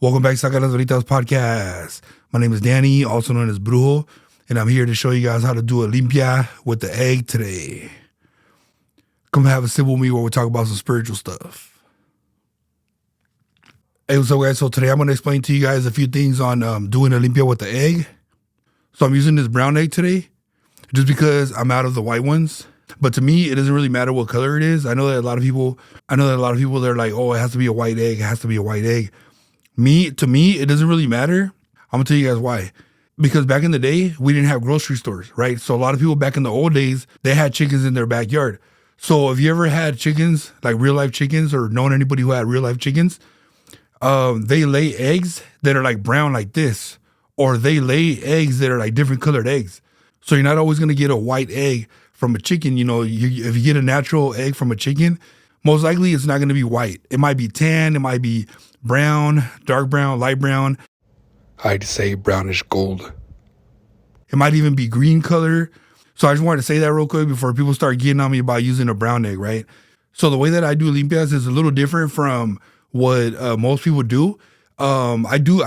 Welcome back to Saca las Veritas podcast. My name is Danny, also known as Brujo, and I'm here to show you guys how to do a limpia with the egg today. Come have a sip with me where we talk about some spiritual stuff. Hey, what's up, guys? So today I'm going to explain to you guys a few things on doing a limpia with the egg. So I'm using this brown egg today just because I'm out of the white ones. But to me, it doesn't really matter what color it is. I know that a lot of people, they're like, oh, it has to be a white egg. It has to be a white egg. To me, it doesn't really matter. I'm gonna tell you guys why. Because back in the day, we didn't have grocery stores, right? So a lot of people back in the old days, they had chickens in their backyard. So if you ever had chickens, like real life chickens, or known anybody who had real life chickens, they lay eggs that are like brown like this, or they lay eggs that are like different colored eggs. So you're not always gonna get a white egg from a chicken. You know, if you get a natural egg from a chicken, most likely it's not gonna be white. It might be tan, it might be brown, dark brown, light brown. I'd say brownish gold. It might even be green color. So I just wanted to say that real quick before people start getting on me about using a brown egg, right? So the way that I do limpias is a little different from what most people do. I do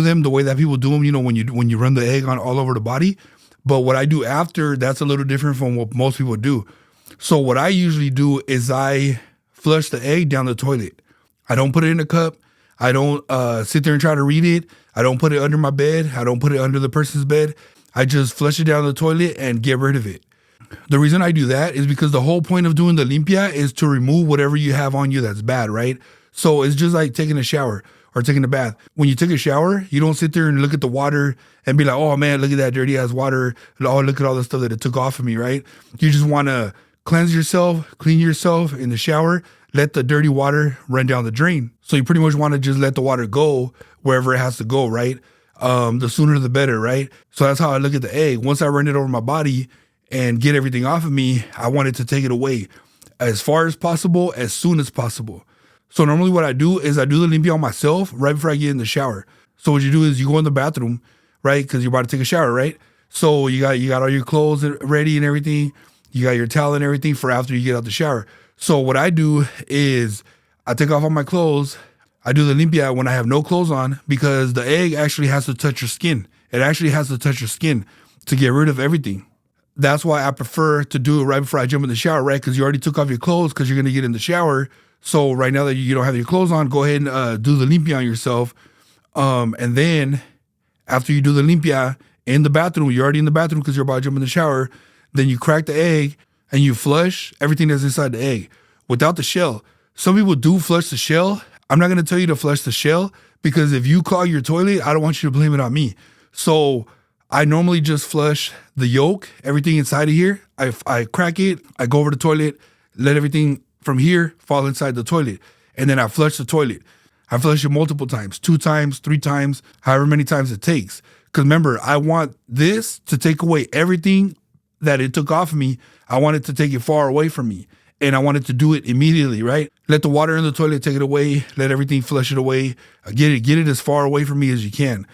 them the way that people do them, you know, when you run the egg on all over the body. But what I do after, that's a little different from what most people do. So what I usually do is I flush the egg down the toilet. I don't put it in a cup. I don't sit there and try to read it. I don't put it under my bed. I don't put it under the person's bed. I just flush it down the toilet and get rid of it. The reason I do that is because the whole point of doing the limpia is to remove whatever you have on you that's bad, right? So it's just like taking a shower or taking a bath. When you take a shower, you don't sit there and look at the water and be like, oh man, look at that dirty ass water. Oh, look at all the stuff that it took off of me, right? You just want to cleanse yourself, clean yourself in the shower, let the dirty water run down the drain. So you pretty much want to just let the water go wherever it has to go, right? The sooner the better, right? So that's how I look at the egg. Once I run it over my body and get everything off of me, I wanted to take it away as far as possible, as soon as possible. So normally what I do is I do the limpia on myself right before I get in the shower. So what you do is you go in the bathroom, right? Because you're about to take a shower, right? So you got all your clothes ready and everything. You got your towel and everything for after you get out the shower. So what I do is I take off all my clothes. I do the limpia when I have no clothes on because the egg actually has to touch your skin. It actually has to touch your skin to get rid of everything. That's why I prefer to do it right before I jump in the shower, right? Because you already took off your clothes because you're going to get in the shower. So right now that you don't have your clothes on, go ahead and do the limpia on yourself. And then after you do the limpia in the bathroom, you're already in the bathroom because you're about to jump in the shower. Then you crack the egg and you flush everything that's inside the egg without the shell. Some people do flush the shell. I'm not going to tell you to flush the shell because if you clog your toilet, I don't want you to blame it on me. So I normally just flush the yolk, everything inside of here. I crack it. I go over the toilet, let everything from here fall inside the toilet. And then I flush the toilet. I flush it multiple times, 2 times, 3 times, however many times it takes. Because remember, I want this to take away everything that it took off of me. I want it to take it far away from me. And I wanted to do it immediately, right? Let the water in the toilet take it away. Let everything flush it away. Get it as far away from me as you can.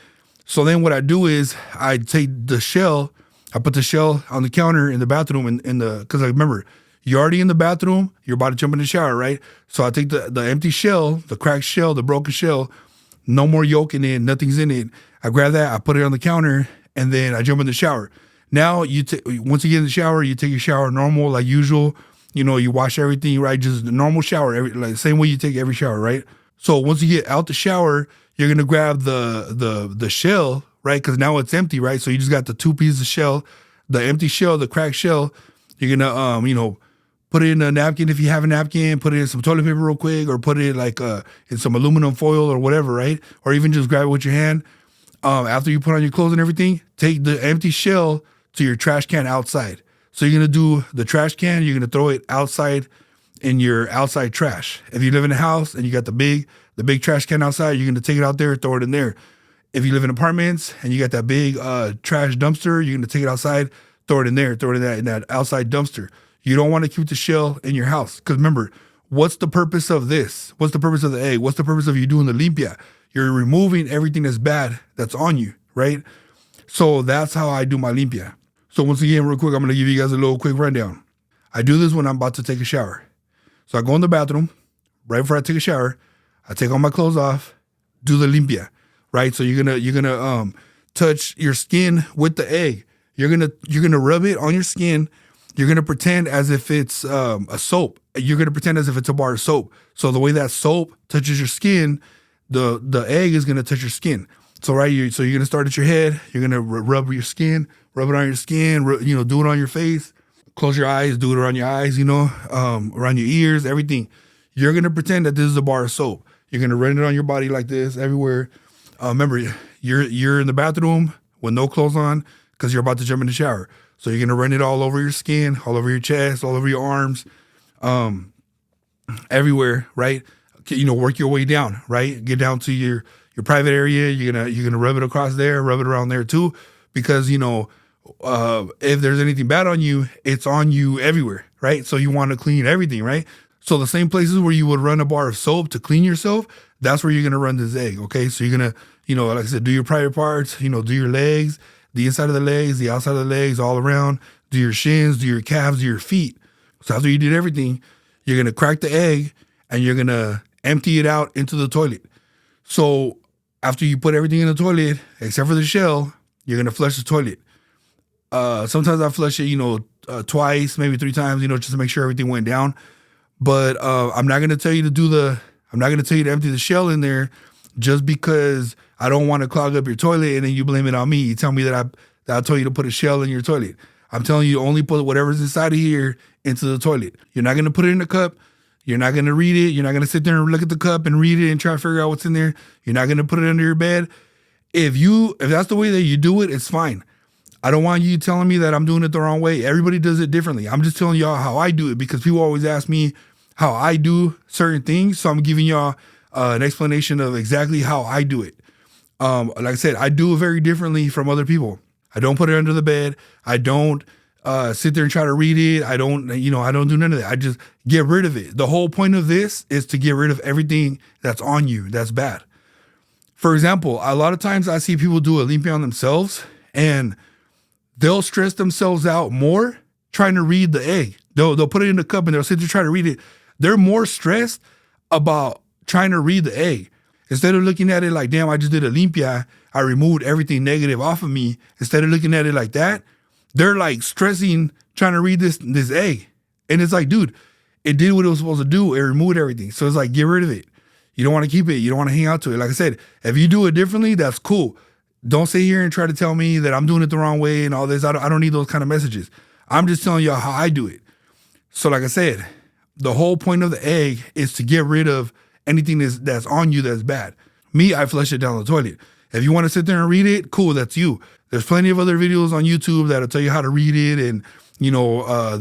So then what I do is I take the shell. I put the shell on the counter in the bathroom because I remember, you're already in the bathroom. You're about to jump in the shower, right? So I take the empty shell, the cracked shell, the broken shell, no more yolk in it, nothing's in it. I grab that, I put it on the counter, and then I jump in the shower. Now, once you get in the shower, you take your shower normal, like usual. You know, you wash everything, right? Just a normal shower, like same way you take every shower, right? So once you get out the shower, you're gonna grab the shell, right? Because now it's empty, right? So you just got the 2 pieces of shell, the empty shell, the cracked shell. You're gonna, put it in a napkin if you have a napkin. Put it in some toilet paper real quick, or put it like in some aluminum foil or whatever, right? Or even just grab it with your hand. After you put on your clothes and everything, take the empty shell to your trash can outside. So you're going to do the trash can, you're going to throw it outside in your outside trash. If you live in a house and you got the big trash can outside, you're going to take it out there, throw it in there. If you live in apartments and you got that big trash dumpster, you're going to take it outside, throw it in there, throw it in that outside dumpster. You don't want to keep the shell in your house. Because remember, what's the purpose of this? What's the purpose of the egg? What's the purpose of you doing the limpia? You're removing everything that's bad that's on you, right? So that's how I do my limpia. So once again, real quick, I'm going to give you guys a little quick rundown. I do this when I'm about to take a shower. So I go in the bathroom. Right before I take a shower, I take all my clothes off, do the limpia, right? So you're gonna touch your skin with the egg. You're gonna rub it on your skin. You're gonna pretend as if it's a soap. You're gonna pretend as if it's a bar of soap. So the way that soap touches your skin, the egg is gonna touch your skin. So you're gonna start at your head. You're gonna rub your skin, rub it on your skin. Do it on your face. Close your eyes. Do it around your eyes. Around your ears. Everything. You're gonna pretend that this is a bar of soap. You're gonna run it on your body like this everywhere. Remember, you're in the bathroom with no clothes on because you're about to jump in the shower. So you're gonna run it all over your skin, all over your chest, all over your arms, everywhere, right? Work your way down, right? Get down to your private area. You're gonna rub it across there, rub it around there too, because if there's anything bad on you, it's on you everywhere, right? So you want to clean everything, right? So the same places where you would run a bar of soap to clean yourself, that's where you're gonna run this egg, okay? So you're gonna, like I said, do your private parts, do your legs, the inside of the legs, the outside of the legs, all around. Do your shins, do your calves, do your feet. So after you did everything, you're gonna crack the egg and you're gonna empty it out into the toilet. So after you put everything in the toilet, except for the shell, you're gonna flush the toilet. Sometimes I flush it, twice, maybe 3 times, just to make sure everything went down. But I'm not gonna tell you to empty the shell in there just because I don't want to clog up your toilet and then you blame it on me. You tell me that I told you to put a shell in your toilet. I'm telling you to only put whatever's inside of here into the toilet. You're not gonna put it in a cup. You're not gonna read it. You're not gonna sit there and look at the cup and read it and try to figure out what's in there. You're not gonna put it under your bed. If that's the way that you do it, it's fine. I don't want you telling me that I'm doing it the wrong way. Everybody does it differently. I'm just telling y'all how I do it because people always ask me how I do certain things. So I'm giving y'all an explanation of exactly how I do it. Like I said, I do it very differently from other people. I don't put it under the bed. I don't sit there and try to read it. I don't do none of that. I just get rid of it. The whole point of this is to get rid of everything that's on you that's bad. For example, a lot of times I see people do a limpia on themselves and they'll stress themselves out more trying to read the egg. They'll put it in the cup and they'll sit there trying to read it. They're more stressed about trying to read the egg. Instead of looking at it like, damn, I just did a limpia, I removed everything negative off of me. Instead of looking at it like that, they're like stressing, trying to read this egg. And it's like, dude, it did what it was supposed to do. It removed everything. So it's like, get rid of it. You don't want to keep it. You don't want to hang out to it. Like I said, if you do it differently, that's cool. Don't sit here and try to tell me that I'm doing it the wrong way and all this. I don't need those kind of messages. I'm just telling y'all how I do it. So like I said, the whole point of the egg is to get rid of anything that's on you that's bad. Me, I flush it down the toilet. If you want to sit there and read it, cool, that's you. There's plenty of other videos on YouTube that'll tell you how to read it and,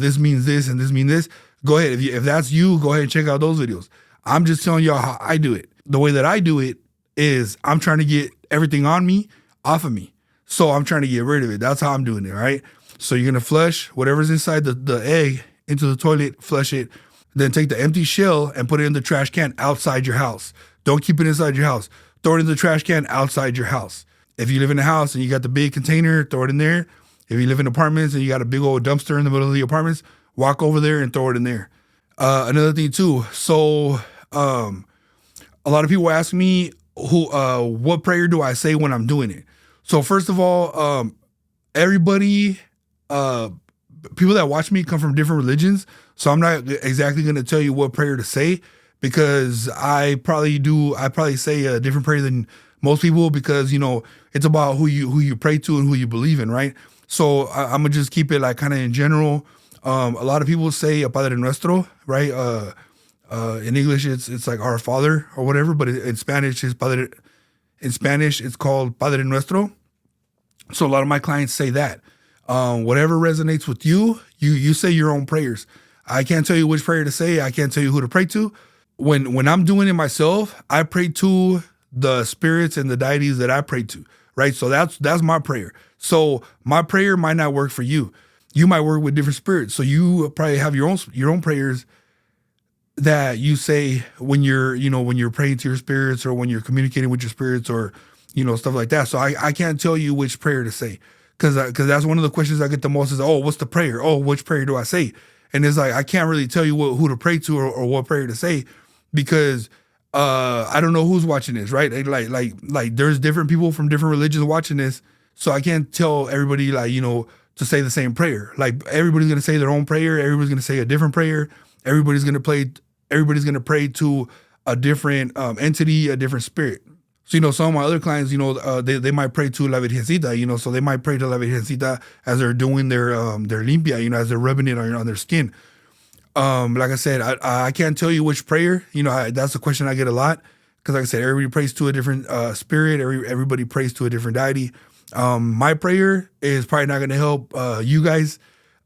this means this and this means this. Go ahead. If that's you, go ahead and check out those videos. I'm just telling y'all how I do it. The way that I do it is I'm trying to get everything on me off of me. So I'm trying to get rid of it. That's how I'm doing it, right? So you're going to flush whatever's inside the egg into the toilet, flush it, then take the empty shell and put it in the trash can outside your house. Don't keep it inside your house. Throw it in the trash can outside your house. If you live in a house and you got the big container, throw it in there. If you live in apartments and you got a big old dumpster in the middle of the apartments, walk over there and throw it in there. Another thing too. So a lot of people ask me what prayer do I say when I'm doing it? So first of all, everybody, people that watch me come from different religions. So I'm not exactly going to tell you what prayer to say because I probably say a different prayer than most people because, it's about who you pray to and who you believe in, right? So I'm going to just keep it like kind of in general. A lot of people say a Padre Nuestro, right? In English, it's like Our Father or whatever, but in Spanish, it's called Padre Nuestro. So a lot of my clients say that. Whatever resonates with you, you say your own prayers. I can't tell you which prayer to say. I can't tell you who to pray to. When I'm doing it myself, I pray to the spirits and the deities that I pray to, right? So that's my prayer. So my prayer might not work for you. You might work with different spirits. So you probably have your own prayers that you say when you're praying to your spirits or when you're communicating with your spirits or, stuff like that. So I can't tell you which prayer to say because that's one of the questions I get the most is, oh, what's the prayer? Oh, which prayer do I say? And it's like, I can't really tell you who to pray to or what prayer to say because I don't know who's watching this, right? Like there's different people from different religions watching this, so I can't tell everybody like, to say the same prayer. Like everybody's gonna say their own prayer. Everybody's gonna say a different prayer. Everybody's gonna pray to a different entity, a different spirit. So, some of my other clients, they might pray to La Virgencita, so they might pray to La Virgencita as they're doing their limpia, as they're rubbing it on their skin. Like I said, I can't tell you which prayer, that's a question I get a lot. Because like I said, everybody prays to a different spirit. Everybody prays to a different deity. My prayer is probably not going to help you guys.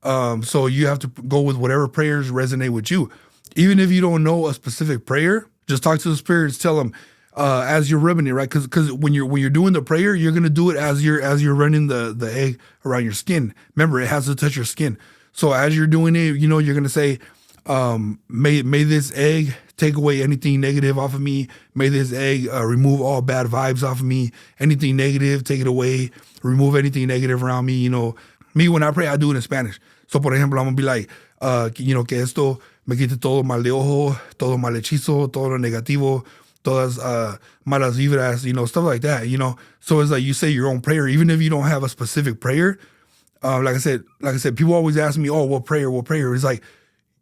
So you have to go with whatever prayers resonate with you. Even if you don't know a specific prayer, just talk to the spirits, tell them, as you're rubbing it, right? Because when you're doing the prayer, you're gonna do it as you're running the egg around your skin. Remember, it has to touch your skin. So as you're doing it, you're gonna say, may this egg take away anything negative off of me. May this egg remove all bad vibes off of me. Anything negative, take it away. Remove anything negative around me. Me when I pray, I do it in Spanish. So por ejemplo, I'm gonna be like, que esto me quite todo mal de ojo, todo mal hechizo, todo lo negativo. Todas malas vibras, stuff like that, So it's like you say your own prayer, even if you don't have a specific prayer. Like I said, people always ask me, oh, what prayer? It's like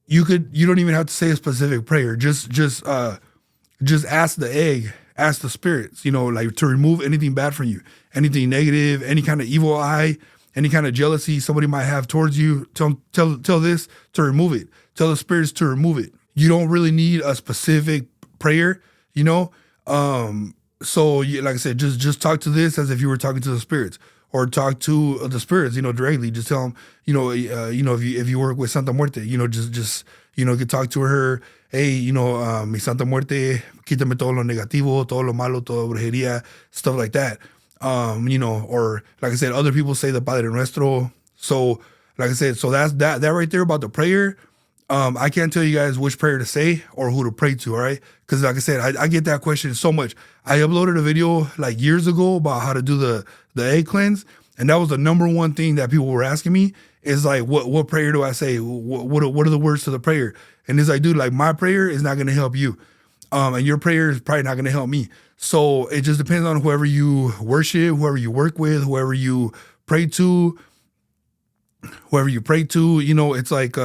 you don't even have to say a specific prayer. Just ask the egg, ask the spirits, like to remove anything bad from you, anything negative, any kind of evil eye, any kind of jealousy somebody might have towards you. Tell this to remove it. Tell the spirits to remove it. You don't really need a specific prayer. So like I said, just talk to this as if you were talking to the spirits, or talk to the spirits, directly. Just tell them, if you work with Santa Muerte, just you can talk to her. Hey, mi Santa Muerte, quítame todo lo negativo, todo lo malo, toda brujería, stuff like that. Or like I said, other people say the Padre Nuestro. So like I said, so that's that right there about the prayer. I can't tell you guys which prayer to say or who to pray to, all right? Because like I said, I get that question so much. I uploaded a video like years ago about how to do the egg cleanse, and that was the number one thing that people were asking me is like, what prayer do I say? What are the words to the prayer? And it's like, dude, like my prayer is not going to help you, and your prayer is probably not going to help me. So it just depends on whoever you worship, whoever you work with, whoever you pray to. It's like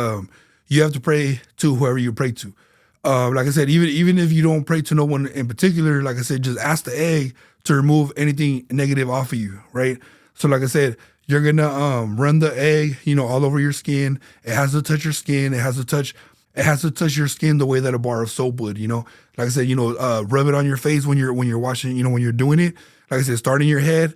you have to pray to whoever you pray to. Like I said, even if you don't pray to no one in particular, like I said, just ask the egg to remove anything negative off of you, right? So like I said, you're gonna run the egg, all over your skin. It has to touch your skin. It has to touch your skin the way that a bar of soap would, Like I said, rub it on your face when you're washing, when you're doing it. Like I said, start in your head,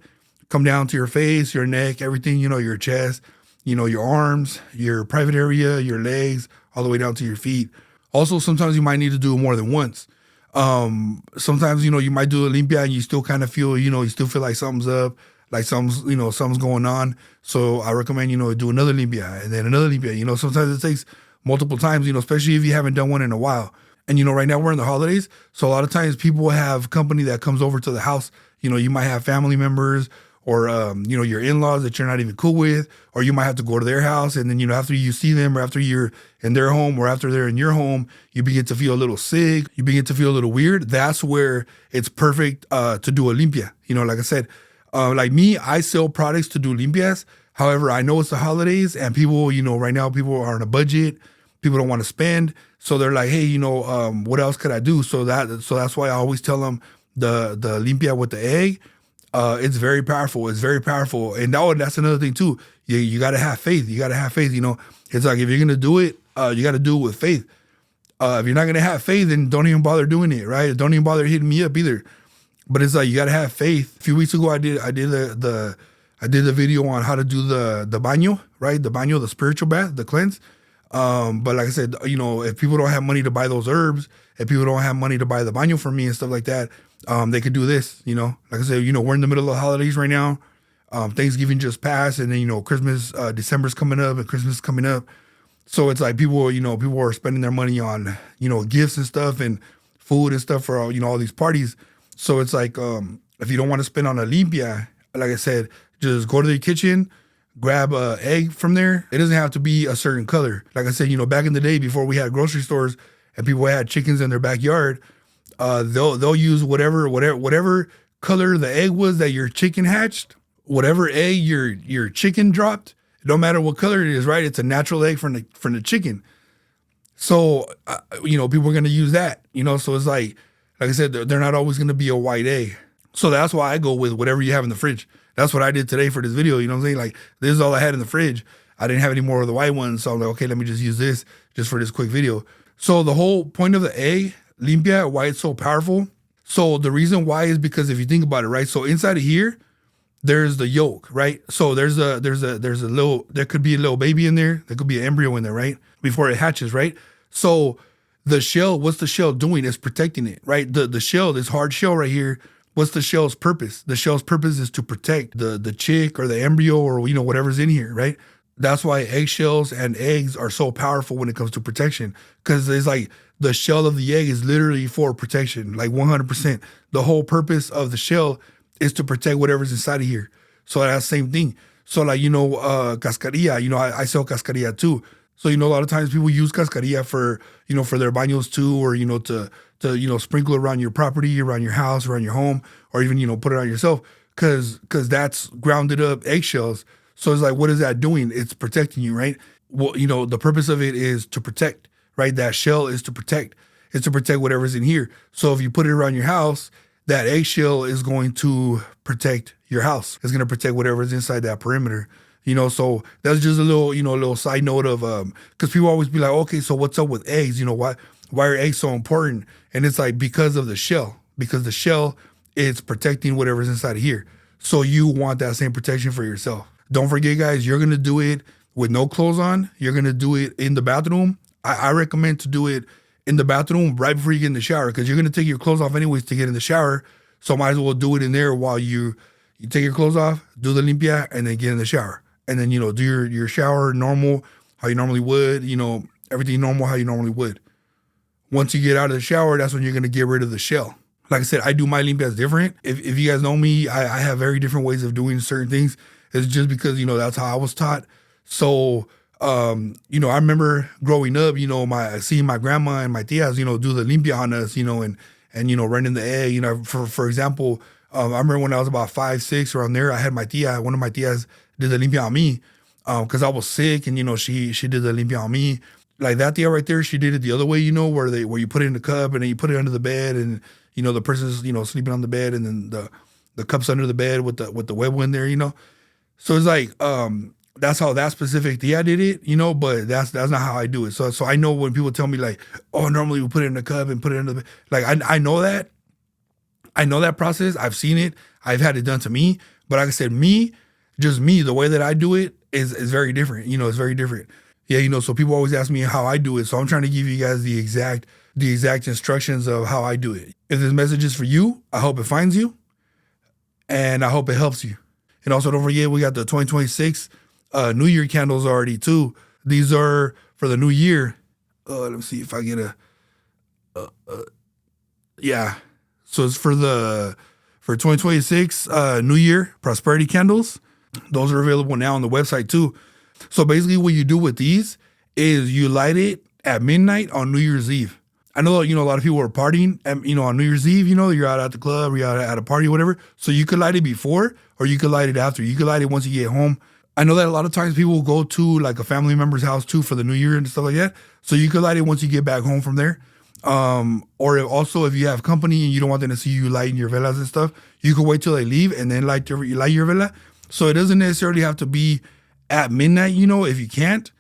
come down to your face, your neck, everything, your chest, your arms, your private area, your legs, all the way down to your feet. Also, sometimes you might need to do it more than once. Sometimes, you might do a limpia and you still kind of feel, you still feel like something's up, like something's going on. So I recommend, do another limpia and then another limpia. Sometimes it takes multiple times, especially if you haven't done one in a while. And, right now we're in the holidays. So a lot of times people have company that comes over to the house. You might have family members or, your in-laws that you're not even cool with, or you might have to go to their house. And then, after you see them or after you're in their home or after they're in your home, you begin to feel a little sick. You begin to feel a little weird. That's where it's perfect to do a limpia. Like I said, like me, I sell products to do limpias. However, I know it's the holidays and people, right now people are on a budget. People don't want to spend. So they're like, hey, what else could I do? So that's why I always tell them the limpia with the egg. It's very powerful. It's very powerful. And that's another thing too. You got to have faith. It's like, if you're going to do it, you got to do it with faith. If you're not going to have faith, then don't even bother doing it, right? Don't even bother hitting me up either. But it's like, you got to have faith. A few weeks ago, I did the video on how to do the baño, right? The baño, the spiritual bath, the cleanse. But like I said, if people don't have money to buy those herbs, if people don't have money to buy the baño for me and stuff like that, they could do this, Like I said, we're in the middle of the holidays right now. Thanksgiving just passed, and then, Christmas, December's coming up and Christmas is coming up. So it's like people are spending their money on, gifts and stuff and food and stuff for, all these parties. So it's like, if you don't want to spend on a limpia, like I said, just go to the kitchen, grab an egg from there. It doesn't have to be a certain color. Like I said, back in the day before we had grocery stores and people had chickens in their backyard, They'll use whatever color the egg was that your chicken hatched, whatever egg your chicken dropped. No matter what color it is, right? It's a natural egg from the chicken. So people are gonna use that. So it's like I said, they're not always gonna be a white egg. So that's why I go with whatever you have in the fridge. That's what I did today for this video. You know what I'm saying? Like, this is all I had in the fridge. I didn't have any more of the white ones. So I'm like, okay, let me just use this just for this quick video. So the whole point of the egg, Limpia, why it's so powerful. So the reason why is because if you think about it, right? So inside of here, there's the yolk, right? So there could be a little baby in there. There could be an embryo in there, right? Before it hatches, right? So the shell, what's the shell doing? It's protecting it, right? The shell, this hard shell right here, what's the shell's purpose? The shell's purpose is to protect the chick or the embryo or whatever's in here, right? That's why eggshells and eggs are so powerful when it comes to protection, because it's like the shell of the egg is literally for protection, like 100%. The whole purpose of the shell is to protect whatever's inside of here. So that's the same thing. So like, cascarilla, I sell cascarilla too. So, a lot of times people use cascarilla for, for their baños too, or, to sprinkle around your property, around your house, around your home, or even, put it on yourself, because that's grounded up eggshells. So it's like, what is that doing? It's protecting you, right? Well, the purpose of it is to protect, right? That shell is to protect. It's to protect whatever's in here. So if you put it around your house, that eggshell is going to protect your house. It's going to protect whatever's inside that perimeter. So that's just a little side note of, because people always be like, okay, so what's up with eggs? Why are eggs so important? And it's like, because of the shell, because the shell is protecting whatever's inside of here. So you want that same protection for yourself. Don't forget, guys, you're going to do it with no clothes on. You're going to do it in the bathroom. I recommend to do it in the bathroom right before you get in the shower, because you're going to take your clothes off anyways to get in the shower. So might as well do it in there while you take your clothes off, do the limpia, and then get in the shower. And then, do your shower normal, how you normally would, everything normal, how you normally would. Once you get out of the shower, that's when you're going to get rid of the shell. Like I said, I do my limpias different. If you guys know me, I have very different ways of doing certain things. It's just because, that's how I was taught. So, I remember growing up, seeing my grandma and my tias, do the limpia on us, and running the egg, for example, I remember when I was about 5, 6 around there, I had one of my tias did the limpia on me, because I was sick, and, she did the limpia on me. Like that tia right there, she did it the other way, where you put it in the cup and then you put it under the bed, and, the person's, sleeping on the bed, and then the cup's under the bed with the huevo in there, So it's like, that's how that specific tia did it, but that's not how I do it. So I know when people tell me like, oh, normally we put it in the cup and put it under the bed. Like, I know that. I know that process. I've seen it. I've had it done to me. But like I said, just me, the way that I do it is very different. It's very different. Yeah, so people always ask me how I do it. So I'm trying to give you guys the exact instructions of how I do it. If this message is for you, I hope it finds you, and I hope it helps you. And also don't forget, we got the 2026 New Year candles already too. These are for the new year. Let me see if I get yeah. So it's for 2026 New Year prosperity candles. Those are available now on the website too. So basically what you do with these is you light it at midnight on New Year's Eve. I know, a lot of people are partying, on New Year's Eve, you're out at the club, or you're out at a party or whatever. So you could light it before, or you could light it after. You could light it once you get home. I know that a lot of times people will go to like a family member's house too for the New Year and stuff like that. So you could light it once you get back home from there. Or if you have company and you don't want them to see you lighting your velas and stuff, you could wait till they leave and then light your vela. So it doesn't necessarily have to be at midnight, if you can't.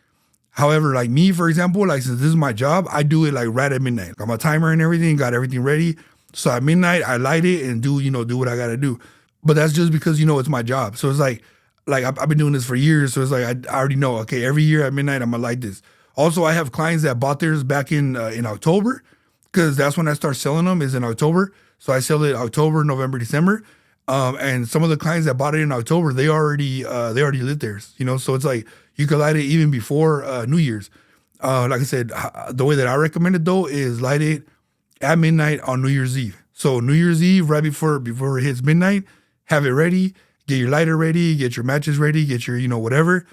However, like me, for example, like since this is my job, I do it like right at midnight. Got my timer and everything, got everything ready. So at midnight, I light it and do what I got to do. But that's just because, it's my job. So it's like I've been doing this for years. So it's like, I already know, okay, every year at midnight, I'm going to light this. Also, I have clients that bought theirs back in October, because that's when I start selling them, is in October. So I sell it October, November, December. And some of the clients that bought it in October, they already lit theirs, So it's like you could light it even before New Year's. Like I said, the way that I recommend it though is light it at midnight on New Year's Eve. So New Year's Eve, right before it hits midnight, have it ready, get your lighter ready, get your matches ready, get your whatever,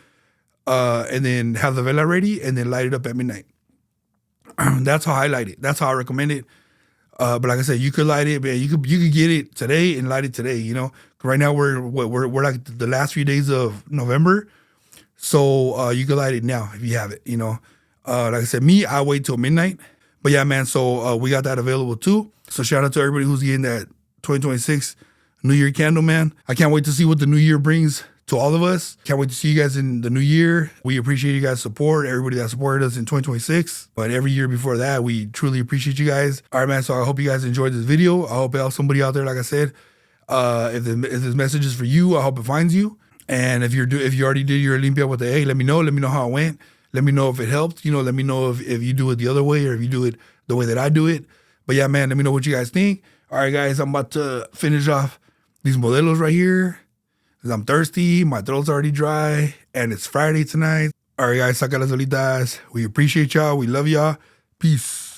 and then have the vela ready, and then light it up at midnight. That's how I light it. That's how I recommend it. But like I said, you could light it, man. You could get it today and light it today. You know, right now we're like the last few days of November, so you could light it now if you have it. You know, like I said, I wait till midnight. But yeah, man. So we got that available too. So shout out to everybody who's getting that 2026 New Year candle, man. I can't wait to see what the new year brings to all of us. Can't wait to see you guys in the new year. We appreciate you guys' support, everybody that supported us in 2026. But every year before that, we truly appreciate you guys. All right, man. So I hope you guys enjoyed this video. I hope it helps somebody out there, like I said. If this message is for you, I hope it finds you. And if you already did your Limpia with the egg, let me know. Let me know how it went. Let me know if it helped. You know, let me know if you do it the other way or if you do it the way that I do it. But yeah, man, let me know what you guys think. All right, guys, I'm about to finish off these modelos right here. Because I'm thirsty, my throat's already dry, and it's Friday tonight. All right, guys, saca las olitas. We appreciate y'all. We love y'all. Peace.